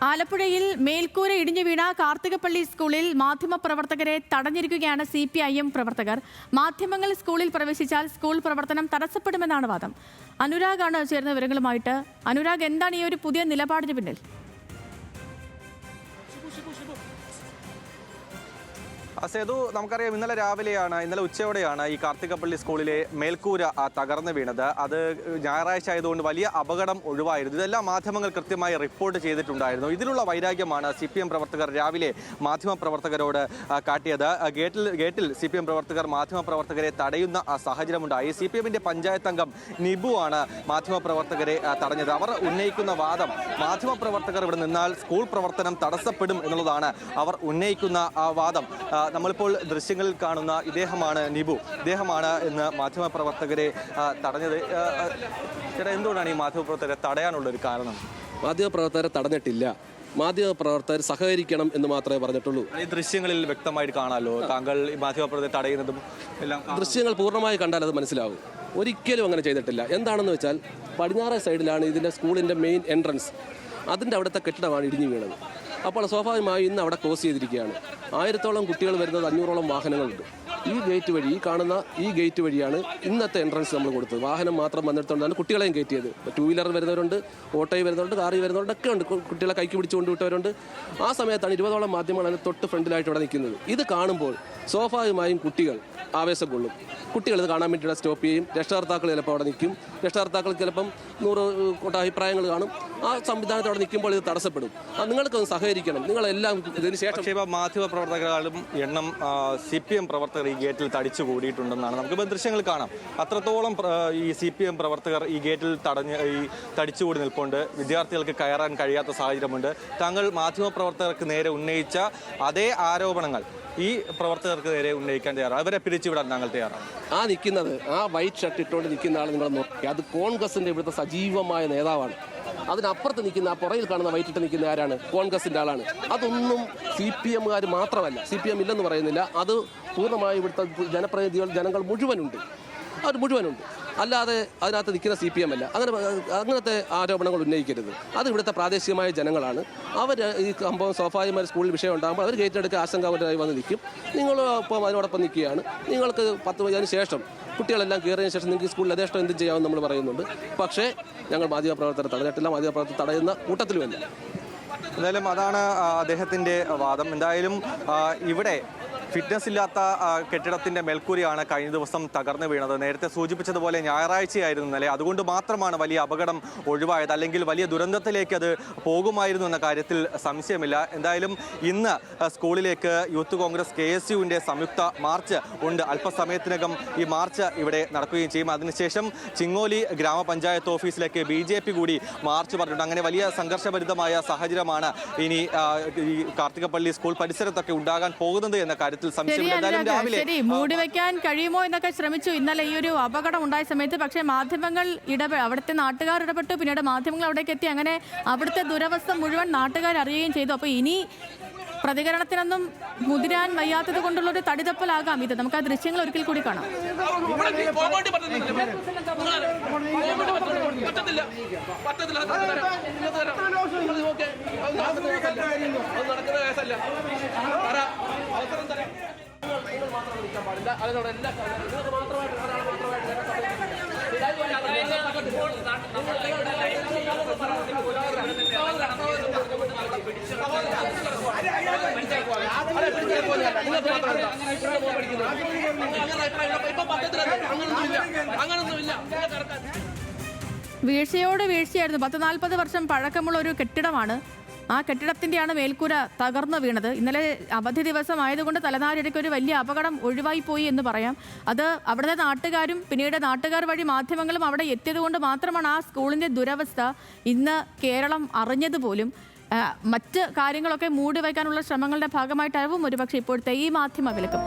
ആലപ്പുഴയിൽ മേൽക്കൂര ഇടിഞ്ഞു വീണ കാർത്തികപ്പള്ളി സ്കൂളിൽ മാധ്യമപ്രവർത്തകരെ തടഞ്ഞിരിക്കുകയാണ് CPIM പ്രവർത്തകർ. മാധ്യമങ്ങൾ സ്കൂളിൽ പ്രവേശിച്ചാൽ സ്കൂൾ പ്രവർത്തനം തടസ്സപ്പെടുമെന്നാണ് വാദം. അനുരാഗാണ് ചേർന്ന വിവരങ്ങളുമായിട്ട്. അനുരാഗ്, എന്താണ് ഈ ഒരു പുതിയ നിലപാടിന് പിന്നിൽ? സേതു, നമുക്കറിയാം ഇന്നലെ ഉച്ചയോടെയാണ് ഈ കാർത്തികപ്പള്ളി സ്കൂളിലെ മേൽക്കൂര തകർന്നു വീണത്. അത് ഞായറാഴ്ച ആയതുകൊണ്ട് വലിയ അപകടം ഒഴിവായിരുന്നു. ഇതെല്ലാം മാധ്യമങ്ങൾ കൃത്യമായി റിപ്പോർട്ട് ചെയ്തിട്ടുണ്ടായിരുന്നു. ഇതിലുള്ള വൈരാഗ്യമാണ് CPM പ്രവർത്തകർ രാവിലെ മാധ്യമപ്രവർത്തകരോട് കാട്ടിയത്. ഗേറ്റിൽ CPM പ്രവർത്തകർ മാധ്യമപ്രവർത്തകരെ തടയുന്ന സാഹചര്യമുണ്ടായി. CPMന്റെ പഞ്ചായത്ത് അംഗം നിബു ആണ് മാധ്യമപ്രവർത്തകരെ തടഞ്ഞത്. അവർ ഉന്നയിക്കുന്ന വാദം മാധ്യമപ്രവർത്തകർ ഇവിടെ നിന്നാൽ സ്കൂൾ പ്രവർത്തനം തടസ്സപ്പെടും എന്നുള്ളതാണ് അവർ ഉന്നയിക്കുന്ന വാദം. നമ്മളിപ്പോൾ ദൃശ്യങ്ങളിൽ കാണുന്ന ഇദ്ദേഹമാണ് നിബു. ഇദ്ദേഹമാണ് ഇന്ന് മാധ്യമപ്രവർത്തകരെ തടഞ്ഞത്. ചേട്ടാ, എന്തുകൊണ്ടാണ് ഈ മാധ്യമപ്രവർത്തകരെ തടയാനുള്ളൊരു കാരണം? മാധ്യമപ്രവർത്തകരെ തടഞ്ഞിട്ടില്ല. മാധ്യമപ്രവർത്തകർ സഹകരിക്കണം എന്ന് മാത്രമേ പറഞ്ഞിട്ടുള്ളൂ. ഈ ദൃശ്യങ്ങളിൽ വ്യക്തമായിട്ട് കാണാമല്ലോ താങ്കൾ ഈ മാധ്യമപ്രവർത്തകരെ തടയുന്നതും എല്ലാം. ദൃശ്യങ്ങൾ പൂർണ്ണമായി കണ്ടാൽ അത് മനസ്സിലാവും. ഒരിക്കലും അങ്ങനെ ചെയ്തിട്ടില്ല. എന്താണെന്ന് വെച്ചാൽ പടിഞ്ഞാറേ സൈഡിലാണ് ഇതിൻ്റെ സ്കൂളിൻ്റെ മെയിൻ എൻട്രൻസ്. അതിൻ്റെ അവിടുത്തെ കെട്ടിടമാണ് ഇടിഞ്ഞു വീണത്. അപ്പോൾ സ്വാഭാവികമായി ഇന്ന് അവിടെ ക്ലോസ് ചെയ്തിരിക്കുകയാണ്. 1000-ഓളം കുട്ടികൾ വരുന്നത്, 500-ഓളം വാഹനങ്ങളുണ്ട്. ഈ ഗേറ്റ് വഴി, ഈ കാണുന്ന ഈ ഗേറ്റ് വഴിയാണ് ഇന്നത്തെ എൻട്രൻസ് നമ്മൾ കൊടുത്തത്. വാഹനം മാത്രം വന്നിടത്തോണ്ടാണ് കുട്ടികളെയും കയറ്റിയത്. 2 വീലർ വരുന്നവരുണ്ട്, ഓട്ടോയിൽ വരുന്നവരുണ്ട്, കാറിൽ വരുന്നവരുണ്ട്, ഒക്കെ ഉണ്ട്. കുട്ടികളെ കൈക്ക് പിടിച്ച് കൊണ്ടുവിട്ടവരുണ്ട്. ആ സമയത്താണ് 20-ഓളം മാധ്യമങ്ങൾ തൊട്ട് ഫ്രണ്ടിലായിട്ട് ഇവിടെ നിൽക്കുന്നത്. ഇത് കാണുമ്പോൾ സ്വാഭാവികമായും കുട്ടികൾ ആവേശം കൊള്ളും. കുട്ടികൾ ഇത് കാണാൻ വേണ്ടിയിട്ട് സ്റ്റോപ്പ് ചെയ്യും. രക്ഷകർത്താക്കൾ ചിലപ്പോൾ അവിടെ നിൽക്കും. രക്ഷകർത്താക്കൾക്ക് ചിലപ്പം 100 കൂട്ട അഭിപ്രായങ്ങൾ കാണും. ആ സംവിധാനത്തോടെ നിൽക്കുമ്പോൾ ഇത് തടസ്സപ്പെടും. നിങ്ങൾക്കൊന്ന് സഹകരിക്കണം. നിങ്ങളെല്ലാം ഇതിന് ശേഷം മാധ്യമപ്രവർത്തകരും എണ്ണം CPM പ്രവർത്തകർ ഈ ഗേറ്റിൽ തടിച്ചു കൂടിയിട്ടുണ്ടെന്നാണ് നമുക്കിപ്പോൾ ദൃശ്യങ്ങൾ കാണാം. അത്രത്തോളം ഈ CPM പ്രവർത്തകർ ഈ ഗേറ്റിൽ തടിച്ചുകൂടി നിൽപ്പുണ്ട്. വിദ്യാർത്ഥികൾക്ക് കയറാൻ കഴിയാത്ത സാഹചര്യമുണ്ട്. താങ്കൾ മാധ്യമപ്രവർത്തകർക്ക് നേരെ ഉന്നയിച്ച അതേ ആരോപണങ്ങൾ ഈ പ്രവർത്തകർക്ക് നേരെ ഉന്നയിക്കാൻ തയ്യാറാണ്. അവരെ പിരിച്ചുവിടാൻ താങ്കൾ തയ്യാറാണ്? നിൽക്കുന്നത്, ആ വൈറ്റ് ഷർട്ട് ഇട്ടുകൊണ്ട് നിൽക്കുന്ന ആൾ നിങ്ങൾ നോക്കി, അത് കോൺഗ്രസിൻ്റെ ഇവിടുത്തെ സജീവമായ നേതാവാണ്. അതിനപ്പുറത്ത് നിൽക്കുന്ന, ആ പുറയിൽ കാണുന്ന വൈറ്റിട്ട് നിൽക്കുന്ന ആരാണ്? കോൺഗ്രസിൻ്റെ ആളാണ്. അതൊന്നും CPMകാർ മാത്രമല്ല, CPM ഇല്ലെന്ന് പറയുന്നില്ല. അത് പൂർണ്ണമായി ഇവിടുത്തെ ജനപ്രതിനിധികൾ, ജനങ്ങൾ മുഴുവനുണ്ട്. അവർ മുഴുവനുണ്ട്. അല്ലാതെ അതിനകത്ത് നിൽക്കുന്ന CPM അല്ല. അങ്ങനത്തെ ആരോപണങ്ങൾ ഉന്നയിക്കരുത്. അത് ഇവിടുത്തെ പ്രാദേശികമായ ജനങ്ങളാണ്. അവർ ഈ സംഭവം സ്വാഭാവികമായ സ്കൂളിൽ വിഷയം ഉണ്ടാകുമ്പോൾ അവർ ഗേറ്റിനടുത്ത് ആശങ്കാപരമായി വന്ന് നിൽക്കും. നിങ്ങളൊപ്പം അതിനോടൊപ്പം നിൽക്കുകയാണ്. നിങ്ങൾക്ക് 10 വയതിന് ശേഷം കുട്ടികളെല്ലാം കയറിയതിന് ശേഷം നിങ്ങൾക്ക് സ്കൂളിൽ യഥേഷ്ടം എന്തും ചെയ്യാമെന്ന് നമ്മൾ പറയുന്നുണ്ട്. പക്ഷേ ഞങ്ങൾ മാധ്യമപ്രവർത്തകരെ തടഞ്ഞിട്ടില്ല. മാധ്യമപ്രവർത്തകർ തടയുന്ന കൂട്ടത്തിലുമല്ല. എന്തായാലും അതാണ് അദ്ദേഹത്തിൻ്റെ വാദം. എന്തായാലും ഇവിടെ ഫിറ്റ്നസ് ഇല്ലാത്ത കെട്ടിടത്തിൻ്റെ മേൽക്കൂരയാണ് കഴിഞ്ഞ ദിവസം തകർന്നു വീണത്. നേരത്തെ സൂചിപ്പിച്ചതുപോലെ ഞായറാഴ്ചയായിരുന്നു ഇന്നലെ. അതുകൊണ്ട് മാത്രമാണ് വലിയ അപകടം ഒഴിവായത്. അല്ലെങ്കിൽ വലിയ ദുരന്തത്തിലേക്ക് അത് പോകുമായിരുന്നു എന്ന കാര്യത്തിൽ സംശയമില്ല. എന്തായാലും ഇന്ന് സ്കൂളിലേക്ക് യൂത്ത് കോൺഗ്രസ് KSUവിൻ്റെ സംയുക്ത മാർച്ച് ഉണ്ട്. അല്പസമയത്തിനകം ഈ മാർച്ച് ഇവിടെ നടക്കുകയും ചെയ്യും. അതിനുശേഷം ചിങ്ങോലി ഗ്രാമപഞ്ചായത്ത് ഓഫീസിലേക്ക് BJP കൂടി മാർച്ച് പറഞ്ഞിട്ടുണ്ട്. അങ്ങനെ വലിയ സംഘർഷഭരിതമായ സാഹചര്യമാണ് ഇനി ഈ കാർത്തികപ്പള്ളി സ്കൂൾ പരിസരത്തൊക്കെ ഉണ്ടാകാൻ പോകുന്നത് എന്ന കാര്യത്തിൽ ശരി, മൂടിവെക്കാൻ കഴിയുമോ എന്നൊക്കെ ശ്രമിച്ചു ഇന്നലെ ഈ ഒരു അപകടം ഉണ്ടായ സമയത്ത്. പക്ഷേ മാധ്യമങ്ങൾ അവിടുത്തെ നാട്ടുകാർ ഇടപെട്ടു. പിന്നീട് മാധ്യമങ്ങൾ അവിടേക്ക് എത്തി. അങ്ങനെ അവിടുത്തെ ദുരവസ്ഥ മുഴുവൻ നാട്ടുകാർ അറിയുകയും ചെയ്തു. അപ്പോൾ ഇനി പ്രതികരണത്തിനൊന്നും മുതിരാൻ വയ്യാത്തത് കൊണ്ടുള്ളൊരു തടിതപ്പലാകാം ഇത്. നമുക്ക് ആ ദൃശ്യങ്ങൾ ഒരിക്കൽ കൂടി കാണാം. വീഴ്ചയോട് വീഴ്ചയായിരുന്നു. 10-40 വർഷം പഴക്കമുള്ള ഒരു കെട്ടിടമാണ്. ആ കെട്ടിടത്തിൻ്റെയാണ് മേൽക്കൂര തകർന്നു വീണത്. ഇന്നലെ അവധി ദിവസമായതുകൊണ്ട് തലനാരിഴയ്ക്ക് ഒരു വലിയ അപകടം ഒഴിവായി പോയി എന്ന് പറയാം. അത് അവിടുത്തെ നാട്ടുകാരും പിന്നീട് നാട്ടുകാർ വഴി മാധ്യമങ്ങളും അവിടെ എത്തിയത് കൊണ്ട് മാത്രമാണ് ആ സ്കൂളിൻ്റെ ദുരവസ്ഥ ഇന്ന് കേരളം അറിഞ്ഞതുപോലും. മറ്റ് കാര്യങ്ങളൊക്കെ മൂടി വയ്ക്കാനുള്ള ശ്രമങ്ങളുടെ ഭാഗമായിട്ടാവും ഒരുപക്ഷെ ഇപ്പോഴത്തെ ഈ മാധ്യമ വിലക്കും.